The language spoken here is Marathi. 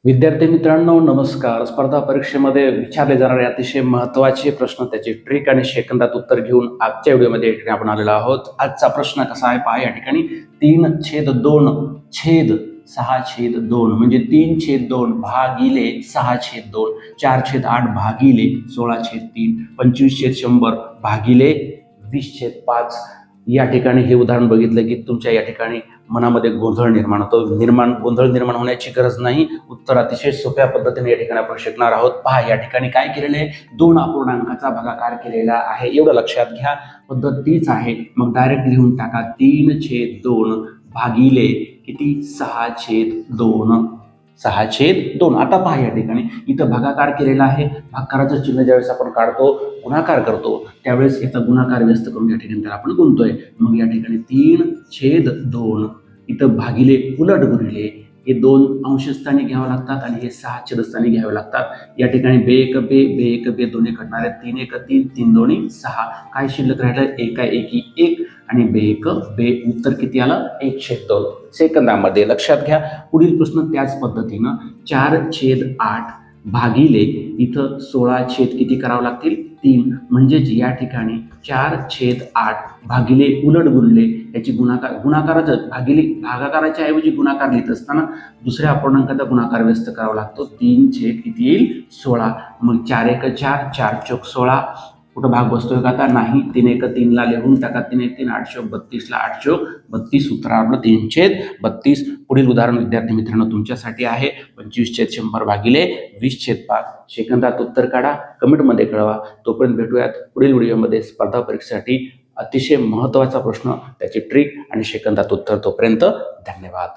विद्यार्थी मित्रांनो नमस्कार. स्पर्धा परीक्षेमध्ये विचारले जाणारे अतिशय महत्त्वाचे प्रश्न, त्याचे ट्रिक आणि सेकंदात उत्तर घेऊन आजच्या व्हिडिओमध्ये आपण आलेलो आहोत. आजचा प्रश्न कसा आहे पहा. या ठिकाणी 3/2 म्हणजे 3/2 भागिले 6/2, 4/8 भागिले 16/3, 25/100 भागिले 20/5. या ठिकाणी हे उदाहरण बघितलं की तुमच्या या ठिकाणी मनामध्ये गोंधळ निर्माण होतो. गोंधळ निर्माण होण्याची गरज नाही. उत्तर अतिशय सोप्या पद्धतीने या ठिकाणी आपण शिकणार आहोत. पहा, या ठिकाणी काय केलेलं आहे, 2 अपूर्णांकाचा भागाकार केलेला आहे. एवढं लक्षात घ्या, पद्धत तीच आहे. मग डायरेक्ट लिहून टाका 3/2 भागिले किती 6/2. 6/2. आता पहा, या ठिकाणी इथं भागाकार केलेला आहे. भागाकाराचं चिन्ह ज्यावेळेस आपण काढतो, गुणाकार करतो, त्यावेळेस इथं गुणाकार व्यस्त करून या ठिकाणी त्याला आपण गुणतोय. मग या ठिकाणी 3/2 इथं भागिले उलट गुणिले हे 2 अंशस्थानी घ्यावं लागतात आणि हे 6 छेदस्थानी घ्यावे लागतात. या ठिकाणी बे एक बे दोन्ही कटणार आहेत. 3 1 3 3 2 6. काय शिल्लक राहिलं, एका एकी 1 आणि बे एक बे. उत्तर किती आलं, 1/2 सेकंदामध्ये. लक्षात घ्या, पुढील प्रश्न त्याच पद्धतीनं 4/8 भागिले इथं 16 किती करावं लागतील, 3. म्हणजेच या ठिकाणी 4/8 भागिले उलट गुणले याची गुणाकाराचं भागाकाराच्या ऐवजी गुणाकार लिहित असताना दुसऱ्या अपूर्णांकाचा गुणाकार व्यस्त करावा लागतो. 3 किती येईल, 16. मग 4 1 4 4 चौक 16. कुठं भाग बसतोय का, आता नाही. 3 1 3 ला लिहून टाका. 3 1 3 8 32 ला 8 32. उत्तर आपलं 3/32. पुढील उदाहरण विद्यार्थी मित्रांनो तुमच्यासाठी आहे. 25/100 भागिले 20/5. सेकंदात उत्तर काढा, कमेंटमध्ये कळवा. तोपर्यंत भेटूयात पुढील व्हिडिओमध्ये स्पर्धा परीक्षेसाठी अतिशय महत्त्वाचा प्रश्न, त्याची ट्रिक आणि सेकंदात उत्तर. तोपर्यंत धन्यवाद.